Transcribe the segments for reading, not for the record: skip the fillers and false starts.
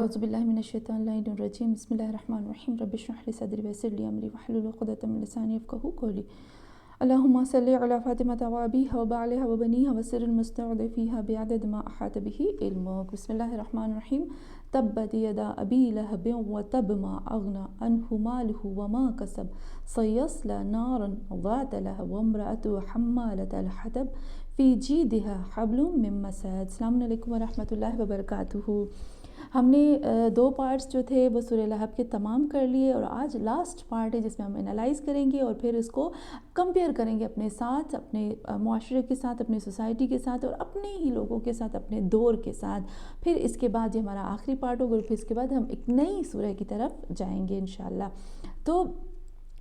أعوذ بالله من الشيطان الرجيم بسم الله الرحمن الرحيم رب اشرح لي صدري ويسر لي أمري واحلل عقدة من لساني يفقهوا قولي اللهم صل على فاطمة وأبيها وبعلها وبنيها وسر المستودع فيها بعدد ما أحاط به علمك بسم الله الرحمن الرحيم تبت يدا أبي لهب وتب ما أغنى عنه ماله وما كسب سيصلى نارا ذات لهب وامرأته حمالة الحطب في جيدها حبل من مسد. السلام علیکم ورحمۃ اللہ وبرکاتہ. ہم نے دو پارٹس جو تھے وہ سورہ لہب کے تمام کر لیے اور آج لاسٹ پارٹ ہے جس میں ہم انالائز کریں گے اور پھر اس کو کمپیئر کریں گے اپنے ساتھ، اپنے معاشرے کے ساتھ، اپنی سوسائٹی کے ساتھ اور اپنے ہی لوگوں کے ساتھ، اپنے دور کے ساتھ. پھر اس کے بعد یہ ہمارا آخری پارٹ ہوگا اور پھر اس کے بعد ہم ایک نئی سورہ کی طرف جائیں گے انشاءاللہ. تو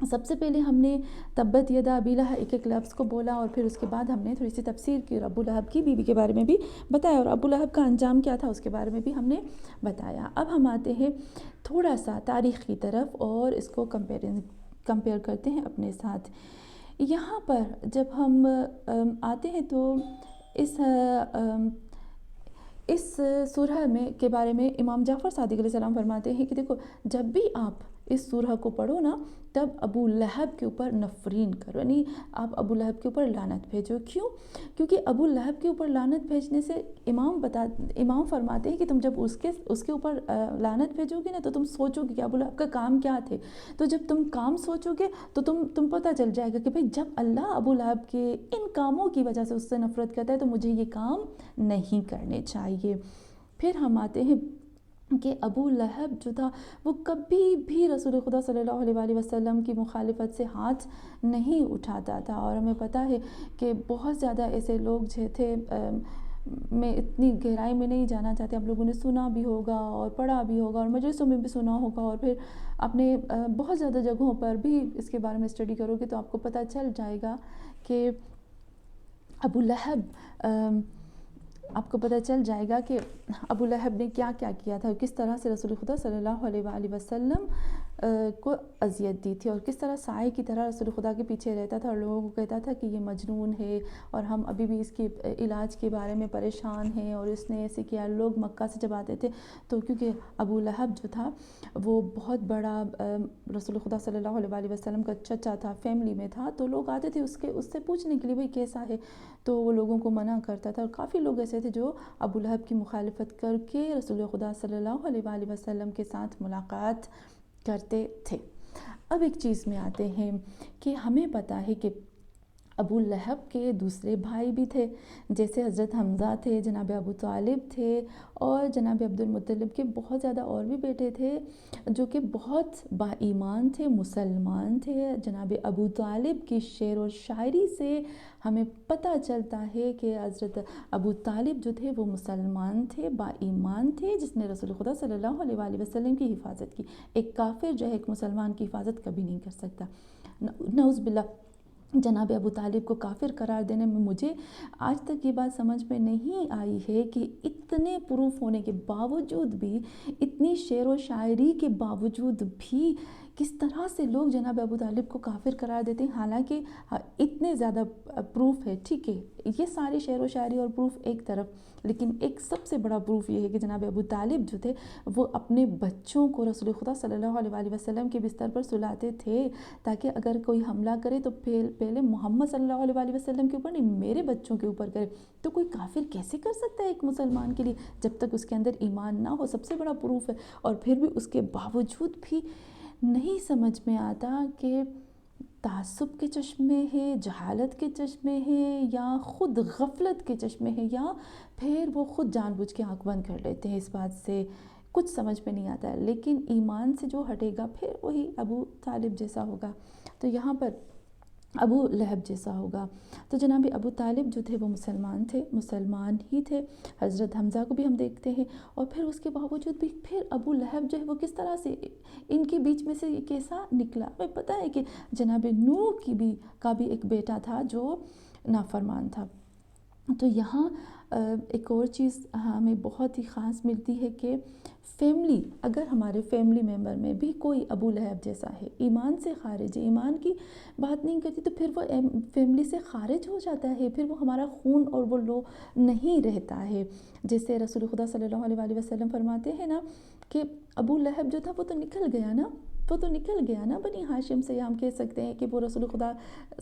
سب سے پہلے ہم نے تبت یدا ابی لہب ایک لفظ کو بولا اور پھر اس کے بعد ہم نے تھوڑی سی تفسیر کی اور ابو لہب کی بیوی کے بارے میں بھی بتایا اور ابو لہب کا انجام کیا تھا اس کے بارے میں بھی ہم نے بتایا. اب ہم آتے ہیں تھوڑا سا تاریخ کی طرف اور اس کو کمپیئر کرتے ہیں اپنے ساتھ. یہاں پر جب ہم آتے ہیں تو اس سورہ میں کے بارے میں امام جعفر صادق علیہ السلام فرماتے ہیں کہ دیکھو جب بھی آپ اس سورہ کو پڑھو نا تب ابو لہب کے اوپر نفرین کرو، یعنی آپ ابو لہب کے اوپر لعنت بھیجو. کیوں؟ کیونکہ ابو لہب کے اوپر لعنت بھیجنے سے امام فرماتے ہیں کہ تم جب اس کے اوپر لعنت بھیجو گے نا تو تم سوچو گے کہ ابو لہب کا کام کیا تھے. تو جب تم کام سوچو گے تو تم پتہ چل جائے گا کہ بھئی جب اللہ ابو لہب کے ان کاموں کی وجہ سے اس سے نفرت کرتا ہے تو مجھے یہ کام نہیں کرنے چاہیے. پھر ہم آتے ہیں کہ ابو لہب جو تھا وہ کبھی بھی رسول خدا صلی اللہ علیہ وآلہ وسلم کی مخالفت سے ہاتھ نہیں اٹھاتا تھا. اور ہمیں پتہ ہے کہ بہت زیادہ ایسے لوگ جو تھے، میں اتنی گہرائی میں نہیں جانا چاہتے، آپ لوگوں نے سنا بھی ہوگا اور پڑھا بھی ہوگا اور مجلسوں میں بھی سنا ہوگا اور پھر اپنے بہت زیادہ جگہوں پر بھی اس کے بارے میں اسٹڈی کرو گے تو آپ کو پتہ چل جائے گا کہ ابو لہب نے کیا کیا تھا، کس طرح سے رسول خدا صلی اللہ علیہ وآلہ وسلم کو اذیت دی تھی اور کس طرح سائے کی طرح رسول خدا کے پیچھے رہتا تھا اور لوگوں کو کہتا تھا کہ یہ مجنون ہے اور ہم ابھی بھی اس کے علاج کے بارے میں پریشان ہیں اور اس نے ایسے کیا. لوگ مکہ سے جب آتے تھے تو کیونکہ ابو لہب جو تھا وہ بہت بڑا رسول خدا صلی اللہ علیہ وآلہ وسلم کا چچا تھا، فیملی میں تھا، تو لوگ آتے تھے اس سے پوچھنے کے لیے بھئی کیسا ہے، تو وہ لوگوں کو منع کرتا تھا. اور کافی لوگ ایسے تھے جو ابو لہب کی مخالفت کر کے رسول خدا صلی اللہ علیہ وآلہ وسلم کے ساتھ ملاقات کرتے تھے. اب ایک چیز میں آتے ہیں کہ ہمیں پتہ ہے کہ ابو لہب کے دوسرے بھائی بھی تھے، جیسے حضرت حمزہ تھے، جناب ابو طالب تھے اور جناب عبد المطلب کے بہت زیادہ اور بھی بیٹے تھے جو کہ بہت با ایمان تھے، مسلمان تھے. جناب ابو طالب کی شعر و شاعری سے ہمیں پتہ چلتا ہے کہ حضرت ابو طالب جو تھے وہ مسلمان تھے، با ایمان تھے، جس نے رسول خدا صلی اللہ علیہ وآلہ وسلم کی حفاظت کی. ایک کافر جو ہے ایک مسلمان کی حفاظت کبھی نہیں کر سکتا. نعوذ باللہ. جناب ابو طالب کو کافر قرار دینے میں مجھے آج تک یہ بات سمجھ میں نہیں آئی ہے کہ اتنے پروف ہونے کے باوجود بھی، اتنی شعر و شاعری کے باوجود بھی کس طرح سے لوگ جناب ابو طالب کو کافر قرار دیتے ہیں، حالانکہ اتنے زیادہ پروف ہے. ٹھیک ہے، یہ ساری شعر و شاعری اور پروف ایک طرف، لیکن ایک سب سے بڑا پروف یہ ہے کہ جناب ابو طالب جو تھے وہ اپنے بچوں کو رسول خدا صلی اللہ علیہ وآلہ وسلم کے بستر پر سلاتے تھے تاکہ اگر کوئی حملہ کرے تو پہلے محمد صلی اللہ علیہ وآلہ وسلم کے اوپر نہیں، میرے بچوں کے اوپر کرے. تو کوئی کافر کیسے کر سکتا ہے ایک مسلمان کے لیے جب تک اس کے اندر ایمان نہ ہو؟ سب سے بڑا پروف ہے. اور پھر بھی اس کے باوجود بھی نہیں سمجھ میں آتا کہ تعصب کے چشمے ہے، جہالت کے چشمے ہے، یا خود غفلت کے چشمے ہے، یا پھر وہ خود جان بوجھ کے آنکھ بند کر لیتے ہیں. اس بات سے کچھ سمجھ میں نہیں آتا ہے. لیکن ایمان سے جو ہٹے گا پھر وہی ابو طالب جیسا ہوگا، تو یہاں پر ابو لہب جیسا ہوگا. تو جناب ابو طالب جو تھے وہ مسلمان ہی تھے. حضرت حمزہ کو بھی ہم دیکھتے ہیں اور پھر اس کے باوجود بھی پھر ابو لہب جو ہے وہ کس طرح سے ان کے بیچ میں سے کیسا نکلا. ہمیں پتہ ہے کہ جناب نوح کا بھی ایک بیٹا تھا جو نافرمان تھا. تو یہاں ایک اور چیز ہمیں بہت ہی خاص ملتی ہے کہ فیملی، اگر ہمارے فیملی ممبر میں بھی کوئی ابو لہب جیسا ہے، ایمان سے خارج ہے، ایمان کی بات نہیں کرتی، تو پھر وہ فیملی سے خارج ہو جاتا ہے، پھر وہ ہمارا خون اور وہ لو نہیں رہتا ہے. جیسے رسول خدا صلی اللہ علیہ وآلہ وسلم فرماتے ہیں نا کہ ابو لہب جو تھا وہ تو نکل گیا نا بنی ہاشم سے. ہم کہہ سکتے ہیں کہ وہ رسول خدا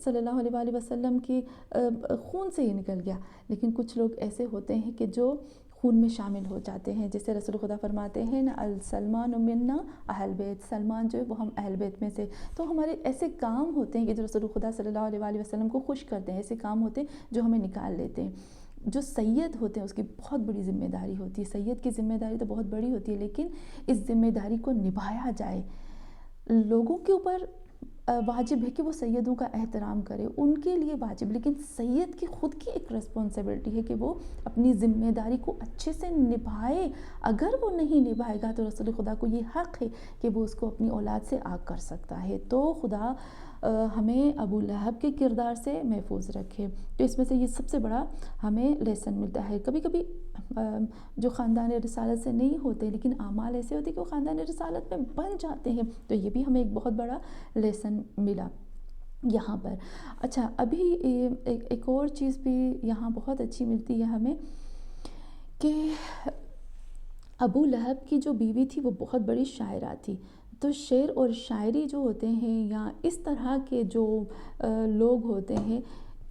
صلی اللہ علیہ وآلہ وسلم کی خون سے ہی نکل گیا. لیکن کچھ لوگ ایسے ہوتے ہیں کہ جو خون میں شامل ہو جاتے ہیں، جیسے رسول خدا فرماتے ہیں نا السلمان منا اہل بیت، سلمان جو ہے وہ ہم اہل بیت میں سے. تو ہمارے ایسے کام ہوتے ہیں کہ جو رسول خدا صلی اللہ علیہ وآلہ وسلم کو خوش کرتے ہیں، ایسے کام ہوتے ہیں جو ہمیں نکال لیتے ہیں. جو سید ہوتے ہیں اس کی بہت بڑی ذمہ داری ہوتی ہے، سید کی ذمہ داری تو بہت بڑی ہوتی ہے، لیکن اس ذمہ داری کو نبھایا جائے. لوگوں کے اوپر واجب ہے کہ وہ سیدوں کا احترام کرے، ان کے لیے واجب، لیکن سید کی خود کی ایک ریسپانسبلٹی ہے کہ وہ اپنی ذمہ داری کو اچھے سے نبھائے. اگر وہ نہیں نبھائے گا تو رسول خدا کو یہ حق ہے کہ وہ اس کو اپنی اولاد سے آگ کر سکتا ہے. تو خدا ہمیں ابو لہب کے کردار سے محفوظ رکھے. تو اس میں سے یہ سب سے بڑا ہمیں لیسن ملتا ہے. کبھی کبھی جو خاندان رسالت سے نہیں ہوتے لیکن اعمال ایسے ہوتے کہ وہ خاندان رسالت میں بن جاتے ہیں، تو یہ بھی ہمیں ایک بہت بڑا لیسن ملا یہاں پر. اچھا، ابھی ایک اور چیز بھی یہاں بہت اچھی ملتی ہے ہمیں کہ ابو لہب کی جو بیوی تھی وہ بہت بڑی شاعرہ تھی. تو شعر اور شاعری جو ہوتے ہیں یا اس طرح کے جو لوگ ہوتے ہیں،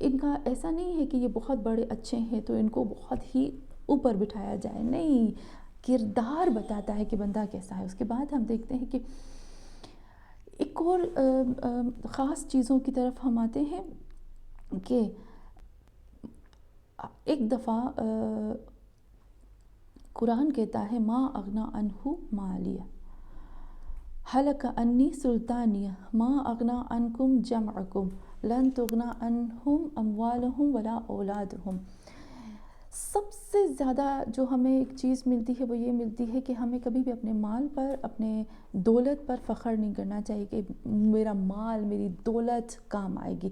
ان کا ایسا نہیں ہے کہ یہ بہت بڑے اچھے ہیں تو ان کو بہت ہی اوپر بٹھایا جائے. نہیں، کردار بتاتا ہے کہ بندہ کیسا ہے. اس کے بعد ہم دیکھتے ہیں کہ ایک اور خاص چیزوں کی طرف ہم آتے ہیں کہ ایک دفعہ قرآن کہتا ہے ما اغنا عنہ مالیہ ہلک انی سلطانیہ ما اغنا عنکم جمعکم لن تغنا عنہم اموالہم ولا اولادہم. سب سے زیادہ جو ہمیں ایک چیز ملتی ہے وہ یہ ملتی ہے کہ ہمیں کبھی بھی اپنے مال پر، اپنے دولت پر فخر نہیں کرنا چاہیے کہ میرا مال، میری دولت کام آئے گی.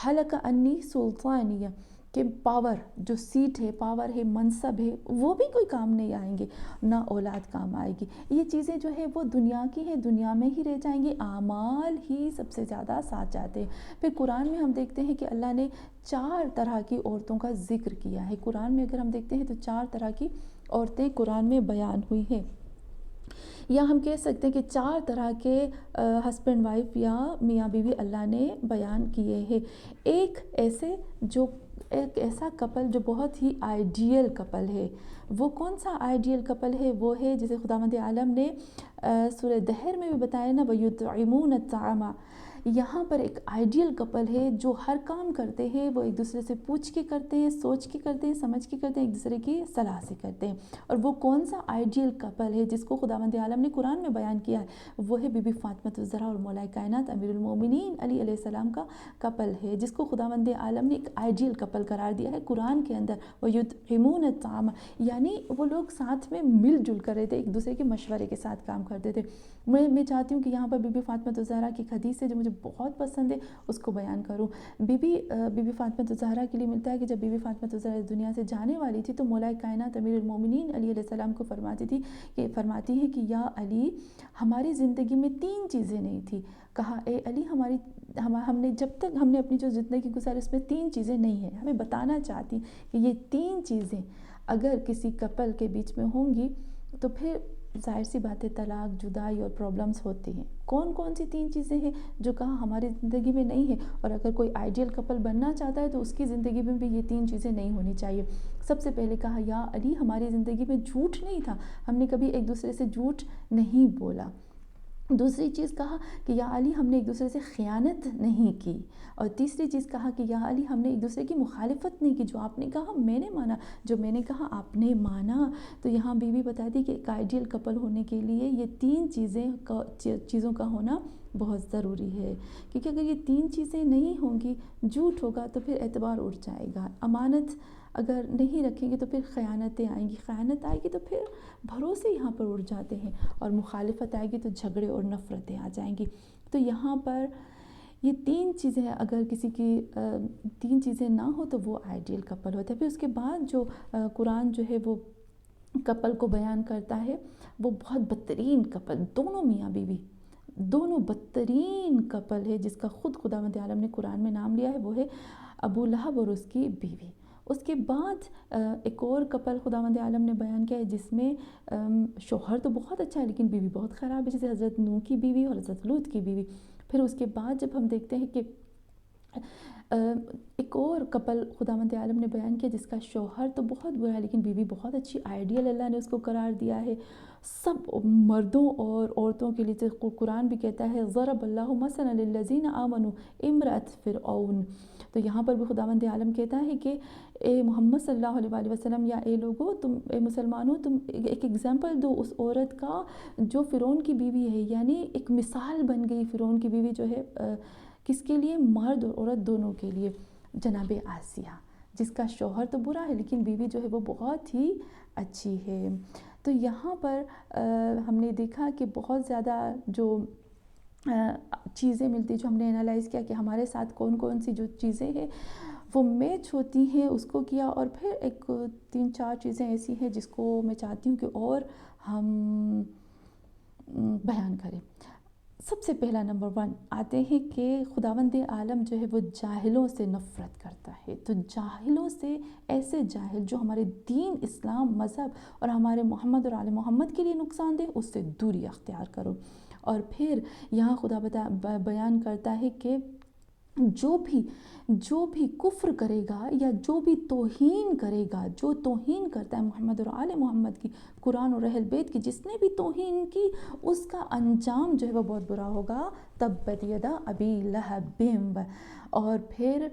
حلق انی سلطانیہ، کہ پاور جو سیٹ ہے، پاور ہے، منصب ہے، وہ بھی کوئی کام نہیں آئیں گے، نہ اولاد کام آئے گی. یہ چیزیں جو ہے وہ دنیا کی ہیں، دنیا میں ہی رہ جائیں گی. اعمال ہی سب سے زیادہ ساتھ جاتے ہیں. پھر قرآن میں ہم دیکھتے ہیں کہ اللہ نے 4 طرح کی عورتوں کا ذکر کیا ہے. قرآن میں اگر ہم دیکھتے ہیں تو 4 طرح کی عورتیں قرآن میں بیان ہوئی ہیں، یا ہم کہہ سکتے ہیں کہ 4 طرح کے ہسبینڈ وائف یا میاں بیوی اللہ نے بیان کیے ہیں. ایک ایسا کپل جو بہت ہی آئیڈیل کپل ہے. وہ کون سا آئیڈیل کپل ہے؟ وہ ہے جسے خداوند عالم نے سورہ دہر میں بھی بتایا نا وَيُطْعِمُونَ الطَّعَامَ. یہاں پر ایک آئیڈیل کپل ہے جو ہر کام کرتے ہیں وہ ایک دوسرے سے پوچھ کے کرتے ہیں، سوچ کے کرتے ہیں، سمجھ کے کرتے ہیں، ایک دوسرے کی صلاح سے کرتے ہیں. اور وہ کون سا آئیڈیل کپل ہے جس کو خداوند عالم نے قرآن میں بیان کیا ہے؟ وہ ہے بی بی فاطمہ الزہرا اور مولا کائنات امیر المومنین علی علیہ السلام کا کپل ہے، جس کو خداوند عالم نے ایک آئیڈیل کپل قرار دیا ہے قرآن کے اندر. وَيُطْعِمُونَ الطَّعَامَ، یعنی وہ لوگ ساتھ میں مل جل کر رہتے، ایک دوسرے کے مشورے کے ساتھ کام کرتے تھے. میں چاہتی ہوں کہ یہاں پر بی بی فاطمہ الزہرا کی حدیث ہے جو مجھے بہت پسند ہے، اس کو بیان کروں. بی بی فاطمہ الزہرا کے لیے ملتا ہے کہ جب بی بی فاطمہ الزہرا اس دنیا سے جانے والی تھی تو مولا کائنات امیر المومنین علی علیہ السلام کو فرماتی ہیں کہ یا علی، ہماری زندگی میں 3 چیزیں نہیں تھی. کہا اے علی، ہم نے جب تک ہم نے اپنی جو زندگی گزاری اس میں 3 چیزیں نہیں ہیں. ہمیں بتانا چاہتی کہ یہ 3 چیزیں اگر کسی کپل کے بیچ میں ہوں گی تو پھر ظاہر سی بات ہے طلاق، جدائی اور پرابلمز ہوتی ہیں. کون سی 3 چیزیں ہیں جو کہا ہماری زندگی میں نہیں ہے؟ اور اگر کوئی آئیڈیل کپل بننا چاہتا ہے تو اس کی زندگی میں بھی یہ 3 چیزیں نہیں ہونی چاہیے. سب سے پہلے کہا یا علی، ہماری زندگی میں جھوٹ نہیں تھا، ہم نے کبھی ایک دوسرے سے جھوٹ نہیں بولا. دوسری چیز کہا کہ یا علی، ہم نے ایک دوسرے سے خیانت نہیں کی. اور تیسری چیز کہا کہ یا علی، ہم نے ایک دوسرے کی مخالفت نہیں کی. جو آپ نے کہا میں نے مانا، جو میں نے کہا آپ نے مانا. تو یہاں بیوی بتاتی کہ ایک آئیڈیل کپل ہونے کے لیے یہ 3 چیزوں کا ہونا بہت ضروری ہے، کیونکہ اگر یہ 3 چیزیں نہیں ہوں گی، جھوٹ ہوگا تو پھر اعتبار اٹھ جائے گا. امانت اگر نہیں رکھیں گے تو پھر خیانتیں آئیں گی، خیانت آئے گی تو پھر بھروسے یہاں پر اڑ جاتے ہیں، اور مخالفت آئے گی تو جھگڑے اور نفرتیں آ جائیں گی. تو یہاں پر یہ 3 چیزیں ہیں، اگر کسی کی 3 چیزیں نہ ہو تو وہ آئیڈیل کپل ہوتا ہے۔ پھر اس کے بعد جو قرآن جو ہے وہ کپل کو بیان کرتا ہے وہ بہت بدترین کپل، دونوں میاں بیوی دونوں بدترین کپل ہے جس کا خود خداوند عالم نے قرآن میں نام لیا ہے، وہ ہے ابو لہب اور اس کی بیوی۔ اس کے بعد ایک اور کپل خداوند عالم نے بیان کیا ہے جس میں شوہر تو بہت اچھا ہے لیکن بیوی بہت خراب ہے، جیسے حضرت نوح کی بیوی اور حضرت لوط کی بیوی۔ پھر اس کے بعد جب ہم دیکھتے ہیں کہ ایک اور کپل خداوند عالم نے بیان کیا جس کا شوہر تو بہت برا ہے لیکن بیوی بہت اچھی، آئیڈیل اللہ نے اس کو قرار دیا ہے سب مردوں اور عورتوں کے لیے۔ قرآن بھی کہتا ہے ضرب اللہ مثلا للذین آمنوا امرأۃ فرعون، تو یہاں پر بھی خداوند عالم کہتا ہے کہ اے محمد صلی اللہ علیہ وآلہ وسلم، یا اے لوگو، تم اے مسلمانوں، تم ایک ایگزامپل دو اس عورت کا جو فرعون کی بیوی ہے، یعنی ایک مثال بن گئی فرعون کی بیوی جو ہے کس کے لیے؟ مرد اور عورت دونوں کے لیے، جناب آسیہ، جس کا شوہر تو برا ہے لیکن بیوی جو ہے وہ بہت ہی اچھی ہے۔ تو یہاں پر ہم نے دیکھا کہ بہت زیادہ جو چیزیں ملتی، جو ہم نے انالائز کیا کہ ہمارے ساتھ کون کون سی جو چیزیں ہیں وہ میچ ہوتی ہیں، اس کو کیا، اور پھر ایک 3-4 چیزیں ایسی ہیں جس کو میں چاہتی ہوں کہ اور ہم بیان کریں۔ سب سے پہلا نمبر 1 آتے ہیں کہ خداوند عالم جو ہے وہ جاہلوں سے نفرت کرتا ہے۔ تو جاہلوں سے، ایسے جاہل جو ہمارے دین، اسلام، مذہب اور ہمارے محمد اور آل محمد کے لیے نقصان دہ، اس سے دوری اختیار کرو۔ اور پھر یہاں خدا بیان کرتا ہے کہ جو بھی کفر کرے گا یا جو بھی توہین کرے گا، جو توہین کرتا ہے محمد اور آل محمد کی، قرآن اور اہل بیت کی، جس نے بھی توہین کی اس کا انجام جو ہے وہ بہت برا ہوگا، تبت یدا ابی لہب۔ اور پھر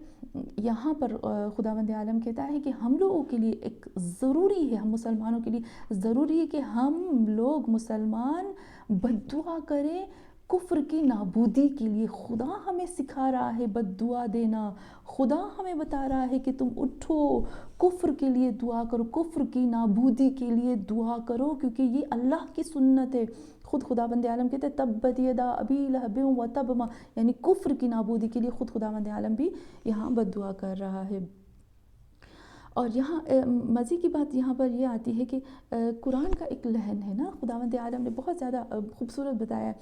یہاں پر خداوند عالم کہتا ہے کہ ہم لوگوں کے لیے ایک ضروری ہے، ہم مسلمانوں کے لیے ضروری ہے کہ ہم لوگ مسلمان بد دعا کریں کفر کی نابودی کے لیے۔ خدا ہمیں سکھا رہا ہے بد دعا دینا، خدا ہمیں بتا رہا ہے کہ تم اٹھو، کفر کے لیے دعا کرو، کفر کی نابودی کے لیے دعا کرو، کیونکہ یہ اللہ کی سنت ہے۔ خود خداوند عالم کہتے ہیں تبت یدا ابی لہب و تب ما، یعنی کفر کی نابودی کے لیے خود خداوند عالم بھی یہاں بد دعا کر رہا ہے۔ اور یہاں مزے کی بات یہاں پر یہ آتی ہے کہ قرآن کا ایک لحن ہے نا، خداوند عالم نے بہت زیادہ خوبصورت بتایا ہے،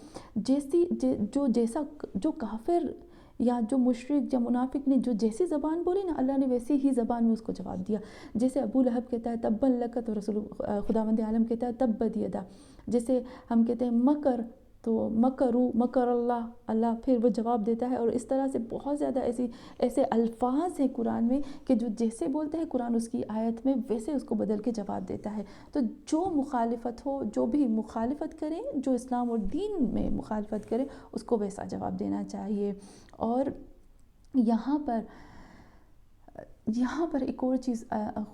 جو کافر یا جو مشرک یا منافق نے جو جیسی زبان بولی نا، اللہ نے ویسی ہی زبان میں اس کو جواب دیا۔ جیسے ابو لہب کہتا ہے تبا لک، تو رسول خداوند عالم کہتا ہے تبت یدا۔ جیسے ہم کہتے ہیں مکر، تو مکر اللہ، اللہ پھر وہ جواب دیتا ہے۔ اور اس طرح سے بہت زیادہ ایسے الفاظ ہیں قرآن میں کہ جو جیسے بولتے ہیں قرآن اس کی آیت میں ویسے اس کو بدل کے جواب دیتا ہے۔ تو جو مخالفت ہو، جو بھی مخالفت کریں، جو اسلام اور دین میں مخالفت کرے، اس کو ویسا جواب دینا چاہیے۔ اور یہاں پر ایک اور چیز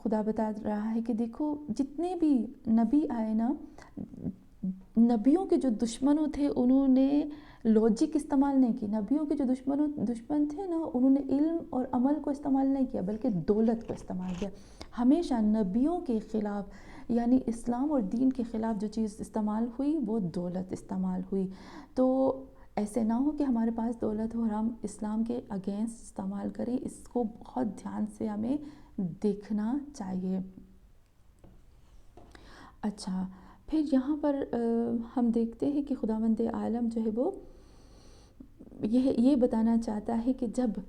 خدا بتا رہا ہے کہ دیکھو جتنے بھی نبی آئے نا، نبیوں کے جو دشمنوں تھے انہوں نے لاجک استعمال نہیں کی، نبیوں کے جو دشمن تھے نا انہوں نے علم اور عمل کو استعمال نہیں کیا بلکہ دولت کو استعمال کیا۔ ہمیشہ نبیوں کے خلاف، یعنی اسلام اور دین کے خلاف جو چیز استعمال ہوئی وہ دولت استعمال ہوئی۔ تو ایسے نہ ہو کہ ہمارے پاس دولت ہو اور ہم اسلام کے اگینسٹ استعمال کریں، اس کو بہت دھیان سے ہمیں دیکھنا چاہیے۔ اچھا، پھر یہاں پر ہم دیکھتے ہیں کہ خداوند عالم جو ہے وہ یہ بتانا چاہتا ہے کہ جب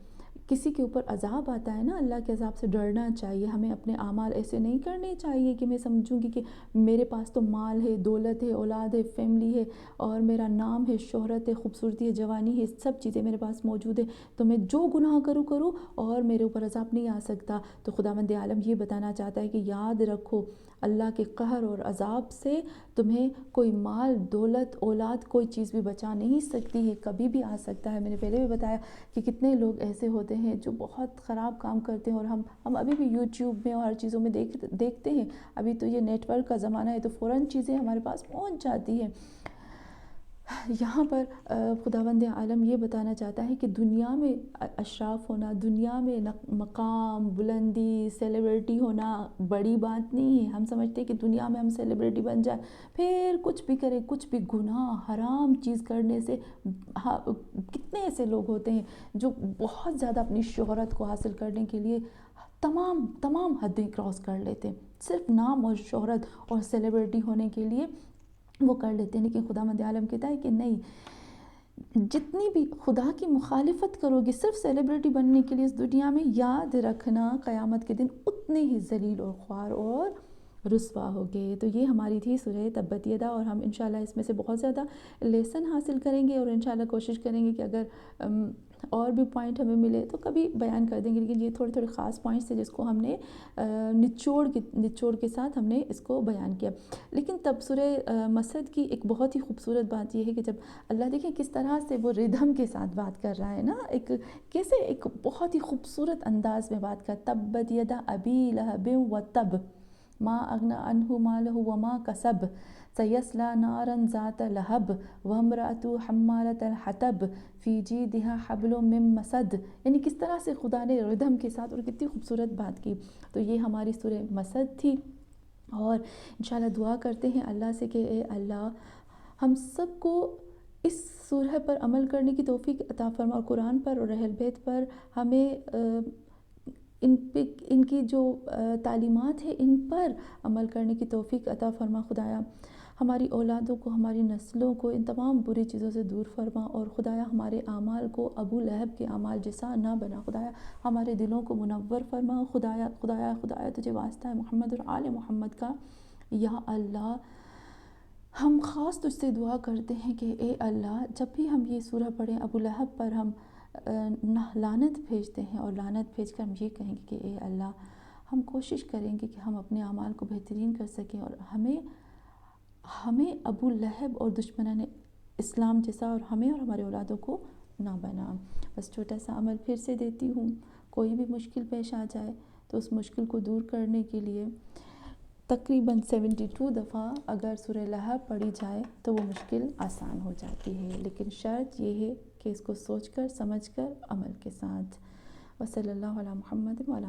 کسی کے اوپر عذاب آتا ہے نا، اللہ کے عذاب سے ڈرنا چاہیے، ہمیں اپنے اعمال ایسے نہیں کرنے چاہیے کہ میں سمجھوں گی کہ میرے پاس تو مال ہے، دولت ہے، اولاد ہے، فیملی ہے، اور میرا نام ہے، شہرت ہے، خوبصورتی ہے، جوانی ہے، سب چیزیں میرے پاس موجود ہے، تو میں جو گناہ کروں اور میرے اوپر عذاب نہیں آ سکتا۔ تو خداوند عالم یہ بتانا چاہتا ہے کہ یاد رکھو اللہ کے قہر اور عذاب سے تمہیں کوئی مال، دولت، اولاد، کوئی چیز بھی بچا نہیں سکتی ہے، کبھی بھی آ سکتا ہے۔ میں نے پہلے بھی بتایا کہ کتنے لوگ ایسے ہوتے ہیں جو بہت خراب کام کرتے ہیں، اور ہم ابھی بھی یوٹیوب میں اور ہر چیزوں میں دیکھتے ہیں، ابھی تو یہ نیٹ ورک کا زمانہ ہے تو فوراً چیزیں ہمارے پاس پہنچ جاتی ہیں۔ یہاں پر خداوند عالم یہ بتانا چاہتا ہے کہ دنیا میں اشراف ہونا، دنیا میں مقام، بلندی، سیلیبریٹی ہونا بڑی بات نہیں ہے۔ ہم سمجھتے ہیں کہ دنیا میں ہم سیلیبریٹی بن جائیں، پھر کچھ بھی کریں، کچھ بھی گناہ حرام چیز کرنے سے کتنے ایسے لوگ ہوتے ہیں جو بہت زیادہ اپنی شہرت کو حاصل کرنے کے لیے تمام حدیں کراس کر لیتے ہیں، صرف نام اور شہرت اور سیلیبریٹی ہونے کے لیے وہ کر لیتے ہیں۔ لیکن خداوند عالم کہتا ہے کہ نہیں، جتنی بھی خدا کی مخالفت کرو گے صرف سیلیبریٹی بننے کے لیے اس دنیا میں، یاد رکھنا قیامت کے دن اتنے ہی ذلیل اور خوار اور رسوا ہوگے۔ تو یہ ہماری تھی سورہ تبت یدا، اور ہم انشاءاللہ اس میں سے بہت زیادہ لیسن حاصل کریں گے، اور انشاءاللہ کوشش کریں گے کہ اگر اور بھی پوائنٹ ہمیں ملے تو کبھی بیان کر دیں گے، لیکن یہ تھوڑے خاص پوائنٹس تھے جس کو ہم نے نچوڑ کے ساتھ ہم نے اس کو بیان کیا۔ لیکن تب سورہ مسد کی ایک بہت ہی خوبصورت بات یہ ہے کہ جب اللہ دیکھیں کس طرح سے وہ ردھم کے ساتھ بات کر رہا ہے نا، ایک بہت ہی خوبصورت انداز میں بات کر، تبت یدا ابی لہب وتب ما اغنی عنہ مالہ وما کسب سیصلی نارا ذات لہب وامرأتہ حمالۃ الحطب فی جیدہا حبل من مسد۔ یعنی کس طرح سے خدا نے ردھم کے ساتھ، اور کتنی خوبصورت بات کی۔ تو یہ ہماری سورہ مسد تھی، اور انشاءاللہ دعا کرتے ہیں اللہ سے کہ اے اللہ ہم سب کو اس سورہ پر عمل کرنے کی توفیق عطا فرما، اور قرآن پر اور اہل بیت پر ہمیں ان کی جو تعلیمات ہیں ان پر عمل کرنے کی توفیق عطا فرما۔ خدایا ہماری اولادوں کو، ہماری نسلوں کو ان تمام بری چیزوں سے دور فرما، اور خدایا ہمارے اعمال کو ابو لہب کے اعمال جیسا نہ بنا۔ خدایا ہمارے دلوں کو منور فرما۔ خدایا تجھے واسطہ ہے محمد اور آل محمد کا، یا اللہ ہم خاص تجھ سے دعا کرتے ہیں کہ اے اللہ جب بھی ہم یہ سورہ پڑھیں ابو لہب پر ہم لعنت بھیجتے ہیں، اور لعنت بھیج کر ہم یہ کہیں گے کہ اے اللہ ہم کوشش کریں گے کہ ہم اپنے اعمال کو بہترین کر سکیں، اور ہمیں ابو لہب اور دشمنان اسلام جیسا، اور ہمیں اور ہمارے اولادوں کو نہ بنا۔ بس چھوٹا سا عمل پھر سے دیتی ہوں، کوئی بھی مشکل پیش آ جائے تو اس مشکل کو دور کرنے کے لیے تقریباً 72 دفعہ اگر سورہ لہب پڑھی جائے تو وہ مشکل آسان ہو جاتی ہے، لیکن شرط یہ ہے کہ اس کو سوچ کر سمجھ کر عمل کے ساتھ۔ وصلی اللہ علی محمد وعلی